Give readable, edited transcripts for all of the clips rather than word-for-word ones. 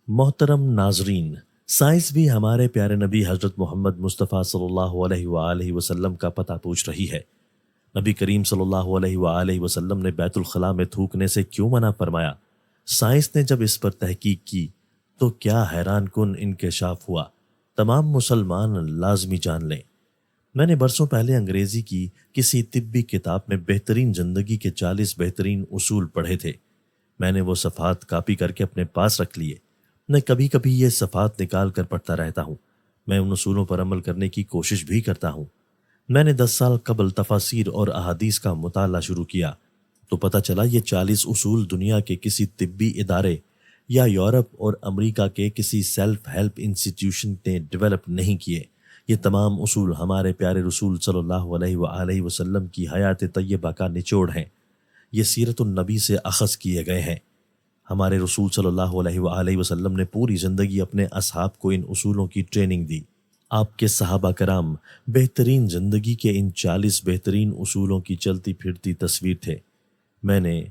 محترم ناظرین، سائنس بھی ہمارے پیارے نبی حضرت محمد مصطفیٰ صلی اللہ علیہ وآلہ وسلم کا پتہ پوچھ رہی ہے۔ نبی کریم صلی اللہ علیہ وآلہ وسلم نے بیت الخلاء میں تھوکنے سے کیوں منع فرمایا؟ سائنس نے جب اس پر تحقیق کی تو کیا حیران کن انکشاف ہوا، تمام مسلمان لازمی جان لیں۔ میں نے برسوں پہلے انگریزی کی کسی طبی کتاب میں بہترین زندگی کے 40 بہترین اصول پڑھے تھے۔ میں نے وہ صفحات کاپی کر کے اپنے پاس رکھ لیے۔ میں کبھی کبھی یہ صفحات نکال کر پڑھتا رہتا ہوں۔ میں ان اصولوں پر عمل کرنے کی کوشش بھی کرتا ہوں۔ میں نے 10 سال قبل تفاسیر اور احادیث کا مطالعہ شروع کیا تو پتہ چلا یہ 40 اصول دنیا کے کسی طبی ادارے یا یورپ اور امریکہ کے کسی سیلف ہیلپ انسٹیٹیوشن نے ڈیولپ نہیں کیے۔ یہ تمام اصول ہمارے پیارے رسول صلی اللہ علیہ وآلہ وسلم کی حیات طیبہ کا نچوڑ ہیں۔ یہ سیرت النبی سے اخذ کیے گئے ہیں۔ ہمارے رسول صلی اللہ علیہ وآلہ وسلم نے پوری زندگی اپنے اصحاب کو ان اصولوں کی ٹریننگ دی۔ آپ کے صحابہ کرام بہترین زندگی کے ان 40 بہترین اصولوں کی چلتی پھرتی تصویر تھے۔ میں نے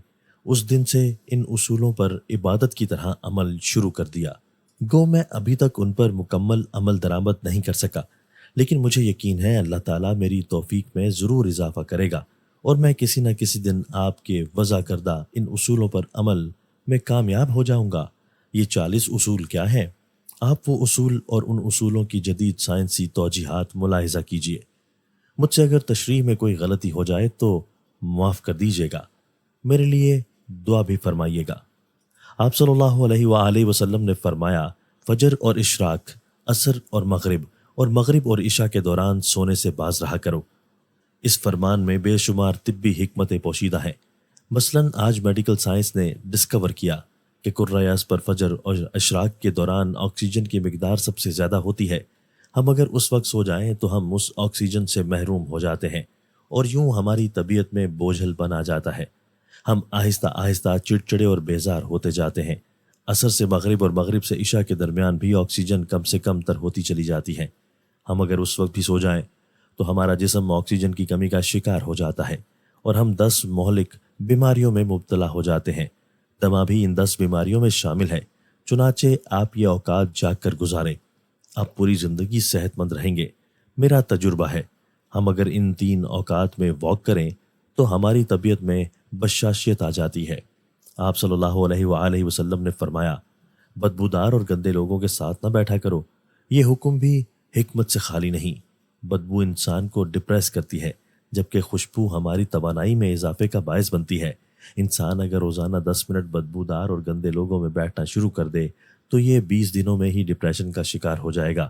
اس دن سے ان اصولوں پر عبادت کی طرح عمل شروع کر دیا۔ گو میں ابھی تک ان پر مکمل عمل درآمد نہیں کر سکا، لیکن مجھے یقین ہے اللہ تعالیٰ میری توفیق میں ضرور اضافہ کرے گا اور میں کسی نہ کسی دن آپ کے وضع کردہ ان اصولوں پر عمل میں کامیاب ہو جاؤں گا۔ یہ 40 اصول کیا ہیں؟ آپ وہ اصول اور ان اصولوں کی جدید سائنسی توجیحات ملاحظہ کیجئے۔ مجھ سے اگر تشریح میں کوئی غلطی ہو جائے تو معاف کر دیجیے گا۔ میرے لیے دعا بھی فرمائیے گا۔ آپ صلی اللہ علیہ وآلہ وسلم نے فرمایا، فجر اور اشراق، عصر اور مغرب اور عشاء کے دوران سونے سے باز رہا کرو۔ اس فرمان میں بے شمار طبی حکمتیں پوشیدہ ہیں۔ مثلاً آج میڈیکل سائنس نے ڈسکور کیا کہ کرۂ ارض پر فجر اور اشراق کے دوران آکسیجن کی مقدار سب سے زیادہ ہوتی ہے۔ ہم اگر اس وقت سو جائیں تو ہم اس آکسیجن سے محروم ہو جاتے ہیں اور یوں ہماری طبیعت میں بوجھل بنا جاتا ہے۔ ہم آہستہ آہستہ چڑچڑے اور بیزار ہوتے جاتے ہیں۔ عصر سے مغرب اور مغرب سے عشاء کے درمیان بھی آکسیجن کم سے کم تر ہوتی چلی جاتی ہے۔ ہم اگر اس وقت بھی سو جائیں تو ہمارا جسم آکسیجن کی کمی کا شکار ہو جاتا ہے اور ہم 10 مہلک بیماریوں میں مبتلا ہو جاتے ہیں۔ دمہ بھی ان 10 بیماریوں میں شامل ہے۔ چنانچہ آپ یہ اوقات جاگ کر گزاریں، آپ پوری زندگی صحت مند رہیں گے۔ میرا تجربہ ہے، ہم اگر ان 3 اوقات میں واک کریں تو ہماری طبیعت میں بشاشیت آ جاتی ہے۔ آپ صلی اللہ علیہ وآلہ وسلم نے فرمایا، بدبودار اور گندے لوگوں کے ساتھ نہ بیٹھا کرو۔ یہ حکم بھی حکمت سے خالی نہیں۔ بدبو انسان کو ڈپریس کرتی ہے، جبکہ خوشبو ہماری توانائی میں اضافے کا باعث بنتی ہے۔ انسان اگر روزانہ 10 منٹ بدبودار اور گندے لوگوں میں بیٹھنا شروع کر دے تو یہ 20 دنوں میں ہی ڈپریشن کا شکار ہو جائے گا۔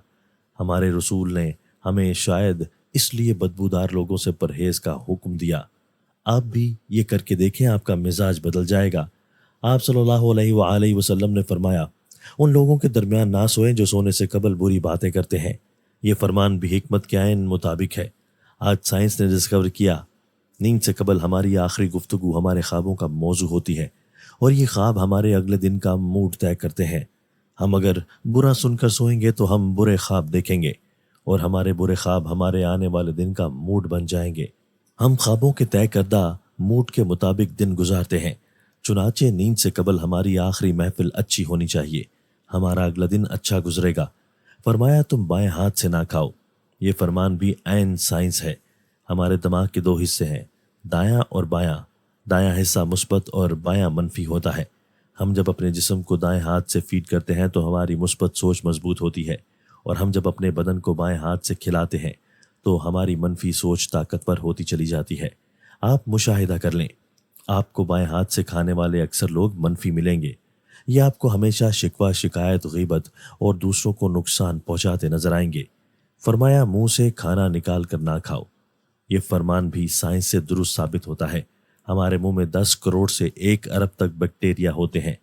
ہمارے رسول نے ہمیں شاید اس لیے بدبودار لوگوں سے پرہیز کا حکم دیا۔ آپ بھی یہ کر کے دیکھیں، آپ کا مزاج بدل جائے گا۔ آپ صلی اللہ علیہ وآلہ وسلم نے فرمایا، ان لوگوں کے درمیان نہ سوئیں جو سونے سے قبل بری باتیں کرتے ہیں۔ یہ فرمان بھی حکمت کے عین مطابق ہے۔ آج سائنس نے ڈسکور کیا، نیند سے قبل ہماری آخری گفتگو ہمارے خوابوں کا موضوع ہوتی ہے اور یہ خواب ہمارے اگلے دن کا موڈ طے کرتے ہیں۔ ہم اگر برا سن کر سوئیں گے تو ہم برے خواب دیکھیں گے اور ہمارے برے خواب ہمارے آنے والے دن کا موڈ بن جائیں گے۔ ہم خوابوں کے طے کردہ موڈ کے مطابق دن گزارتے ہیں۔ چنانچہ نیند سے قبل ہماری آخری محفل اچھی ہونی چاہیے، ہمارا اگلا دن اچھا گزرے گا۔ فرمایا، تم بائیں ہاتھ سے نہ کھاؤ۔ یہ فرمان بھی عین سائنس ہے۔ ہمارے دماغ کے 2 حصے ہیں، دایاں اور بایاں۔ دایاں حصہ مثبت اور بایاں منفی ہوتا ہے۔ ہم جب اپنے جسم کو دائیں ہاتھ سے فیڈ کرتے ہیں تو ہماری مثبت سوچ مضبوط ہوتی ہے، اور ہم جب اپنے بدن کو بائیں ہاتھ سے کھلاتے ہیں تو ہماری منفی سوچ طاقتور ہوتی چلی جاتی ہے۔ آپ مشاہدہ کر لیں، آپ کو بائیں ہاتھ سے کھانے والے اکثر لوگ منفی ملیں گے۔ یہ آپ کو ہمیشہ شکوہ، شکایت، غیبت اور دوسروں کو نقصان پہنچاتے نظر آئیں گے۔ فرمایا، منہ سے کھانا نکال کر نہ کھاؤ۔ یہ فرمان بھی سائنس سے درست ثابت ہوتا ہے۔ ہمارے منہ میں 10 کروڑ سے 1 ارب تک بیکٹیریا ہوتے ہیں۔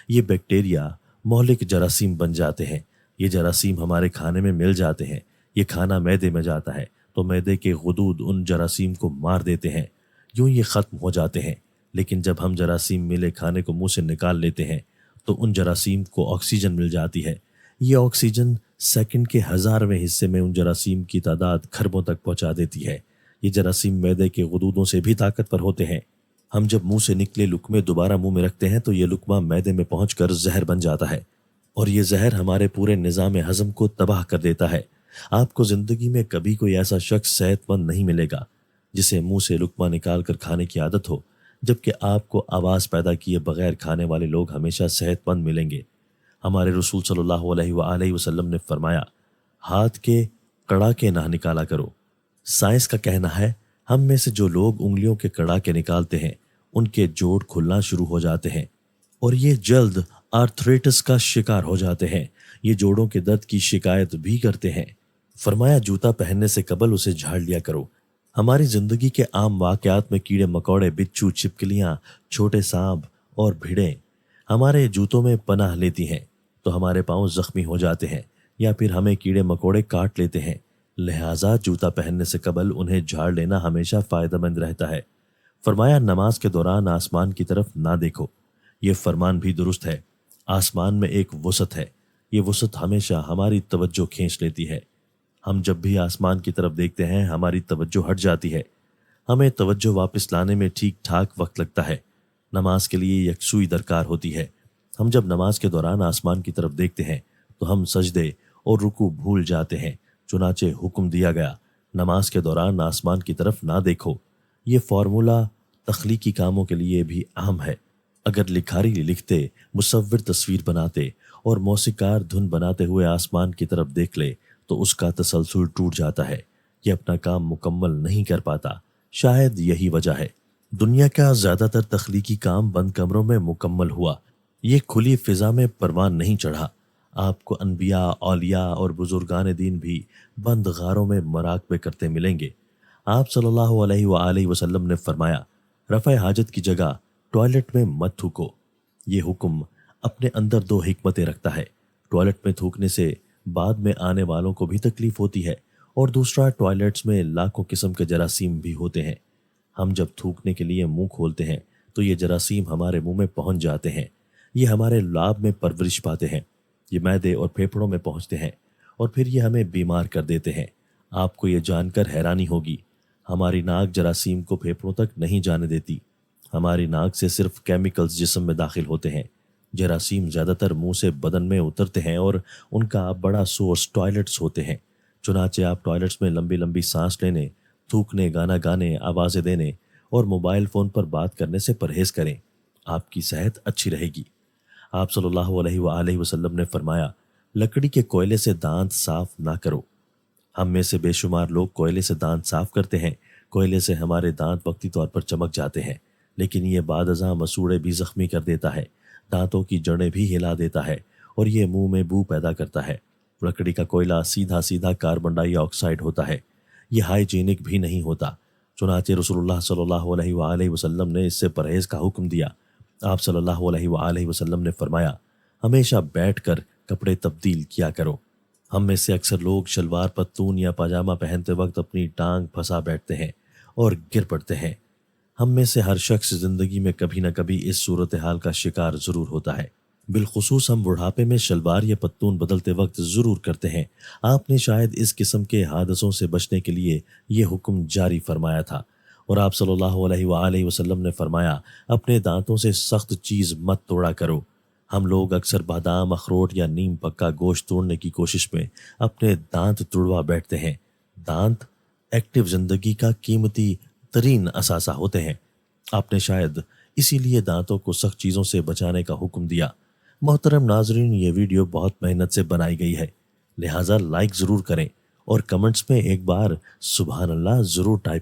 یہ بیکٹیریا مہلک جراثیم بن جاتے ہیں۔ یہ جراثیم ہمارے کھانے میں مل جاتے ہیں۔ یہ کھانا معدے میں جاتا ہے تو معدے کے غدود ان جراثیم کو مار دیتے ہیں، یوں یہ ختم ہو جاتے ہیں۔ لیکن جب ہم جراثیم ملے کھانے کو منہ سے نکال لیتے ہیں تو ان جراثیم کو آکسیجن مل جاتی ہے۔ یہ آکسیجن سیکنڈ کے 1000ویں حصے میں ان جراثیم کی تعداد کھربوں تک پہنچا دیتی ہے۔ یہ جراثیم معدے کے غدودوں سے بھی طاقتور ہوتے ہیں۔ ہم جب منہ سے نکلے لقمے دوبارہ منہ میں رکھتے ہیں تو یہ لقمہ معدے میں پہنچ کر زہر بن جاتا ہے۔ اور یہ زہر ہمارے پورے نظام ہضم کو تباہ کر دیتا ہے۔ آپ کو زندگی میں کبھی کوئی ایسا شخص صحت مند نہیں ملے گا جسے منہ سے لقمہ نکال کر کھانے کی عادت ہو، جبکہ آپ کو آواز پیدا کیے بغیر کھانے والے لوگ ہمیشہ صحت مند ملیں گے۔ ہمارے رسول صلی اللہ علیہ وآلہ وسلم نے فرمایا، ہاتھ کے کڑاکے نہ نکالا کرو۔ سائنس کا کہنا ہے ہم میں سے جو لوگ انگلیوں کے کڑاکے نکالتے ہیں ان کے جوڑ کھلنا شروع ہو جاتے ہیں اور یہ جلد آرتھریٹس کا شکار ہو جاتے ہیں۔ یہ جوڑوں کے درد کی شکایت بھی کرتے ہیں۔ فرمایا جوتا پہننے سے قبل اسے جھاڑ لیا کرو۔ ہماری زندگی کے عام واقعات میں کیڑے مکوڑے، بچھو، چھپکلیاں، چھوٹے سانپ اور بھیڑیں ہمارے جوتوں میں پناہ لیتی ہیں تو ہمارے پاؤں زخمی ہو جاتے ہیں یا پھر ہمیں کیڑے مکوڑے کاٹ لیتے ہیں۔ لہٰذا جوتا پہننے سے قبل انہیں جھاڑ لینا ہمیشہ فائدہ مند رہتا ہے۔ فرمایا نماز کے دوران آسمان کی طرف نہ دیکھو۔ یہ فرمان بھی درست ہے۔ آسمان میں ایک وسعت ہے، یہ وسعت ہمیشہ ہماری توجہ کھینچ لیتی ہے۔ ہم جب بھی آسمان کی طرف دیکھتے ہیں ہماری توجہ ہٹ جاتی ہے۔ ہمیں توجہ واپس لانے میں ٹھیک ٹھاک وقت لگتا ہے۔ نماز کے لیے یکسوئی درکار ہوتی ہے۔ ہم جب نماز کے دوران آسمان کی طرف دیکھتے ہیں تو ہم سجدے اور رکوع بھول جاتے ہیں۔ چنانچہ حکم دیا گیا نماز کے دوران آسمان کی طرف نہ دیکھو۔ یہ فارمولہ تخلیقی کاموں کے لیے بھی اہم ہے۔ اگر لکھاری لکھتے، مصور تصویر بناتے اور موسیقار دھن بناتے ہوئے آسمان کی طرف دیکھ لے تو اس کا تسلسل ٹوٹ جاتا ہے، یہ اپنا کام مکمل نہیں کر پاتا۔ شاید یہی وجہ ہے دنیا کا زیادہ تر تخلیقی کام بند کمروں میں مکمل ہوا، یہ کھلی فضا میں پروان نہیں چڑھا۔ آپ کو انبیاء، اولیاء اور بزرگان دین بھی بند غاروں میں مراقبے کرتے ملیں گے۔ آپ صلی اللہ علیہ وآلہ وسلم نے فرمایا، رفع حاجت کی جگہ ٹوائلٹ میں مت تھوکو۔ یہ حکم اپنے اندر دو حکمتیں رکھتا ہے۔ ٹوائلٹ میں تھوکنے سے بعد میں آنے والوں کو بھی تکلیف ہوتی ہے، اور دوسرا ٹوائلٹس میں لاکھوں قسم کے جراثیم بھی ہوتے ہیں۔ ہم جب تھوکنے کے لیے منہ کھولتے ہیں تو یہ جراثیم ہمارے منہ میں پہنچ جاتے ہیں۔ یہ ہمارے لعاب میں پرورش پاتے ہیں، یہ معدے اور پھیپھڑوں میں پہنچتے ہیں اور پھر یہ ہمیں بیمار کر دیتے ہیں۔ آپ کو یہ جان کر حیرانی ہوگی، ہماری ناک جراثیم کو پھیپھڑوں تک نہیں جانے دیتی۔ ہماری ناک سے صرف کیمیکلز جسم میں داخل ہوتے ہیں۔ جراثیم زیادہ تر منہ سے بدن میں اترتے ہیں اور ان کا بڑا سورس ٹوائلٹس ہوتے ہیں۔ چنانچہ آپ ٹوائلٹس میں لمبی لمبی سانس لینے، تھوکنے، گانا گانے، آوازیں دینے اور موبائل فون پر بات کرنے سے پرہیز کریں۔ آپ کی صحت اچھی رہے گی۔ آپ صلی اللہ علیہ وآلہ وسلم نے فرمایا، لکڑی کے کوئلے سے دانت صاف نہ کرو۔ ہم میں سے بے شمار لوگ کوئلے سے دانت صاف کرتے ہیں۔ کوئلے سے ہمارے دانت وقتی طور پر چمک جاتے ہیں، لیکن یہ بعد ازاں مسوڑے بھی زخمی کر دیتا ہے، دانتوں کی جڑیں بھی ہلا دیتا ہے اور یہ منہ میں بو پیدا کرتا ہے۔ لکڑی کا کوئلہ سیدھا سیدھا کاربن ڈائی آکسائڈ ہوتا ہے، یہ ہائیجینک بھی نہیں ہوتا۔ چنانچہ رسول اللہ صلی اللہ علیہ وآلہ وسلم نے اس سے پرہیز کا حکم دیا۔ آپ صلی اللہ علیہ وآلہ وسلم نے فرمایا، ہمیشہ بیٹھ کر کپڑے تبدیل کیا کرو۔ ہم میں سے اکثر لوگ شلوار پتلون یا پاجامہ پہنتے وقت اپنی ٹانگ پھنسا بیٹھتے ہیں اور گر پڑتے ہیں۔ ہم میں سے ہر شخص زندگی میں کبھی نہ کبھی اس صورتحال کا شکار ضرور ہوتا ہے۔ بالخصوص ہم بڑھاپے میں شلوار یا پتلون بدلتے وقت ضرور کرتے ہیں۔ آپ نے شاید اس قسم کے حادثوں سے بچنے کے لیے یہ حکم جاری فرمایا تھا، اور آپ صلی اللہ علیہ وآلہ وسلم نے فرمایا، اپنے دانتوں سے سخت چیز مت توڑا کرو۔ ہم لوگ اکثر بادام، اخروٹ یا نیم پکا گوشت توڑنے کی کوشش میں اپنے دانت توڑوا بیٹھتے ہیں۔ دانت ایکٹیو زندگی کا قیمتی ترین اثاثہ ہوتے ہیں۔ آپ نے شاید اسی لیے دانتوں کو سخت چیزوں سے بچانے کا حکم دیا۔ محترم ناظرین، یہ ویڈیو بہت محنت سے بنائی گئی ہے، لہٰذا لائک ضرور کریں اور کمنٹس میں ایک بار سبحان اللہ ضرور ٹائپ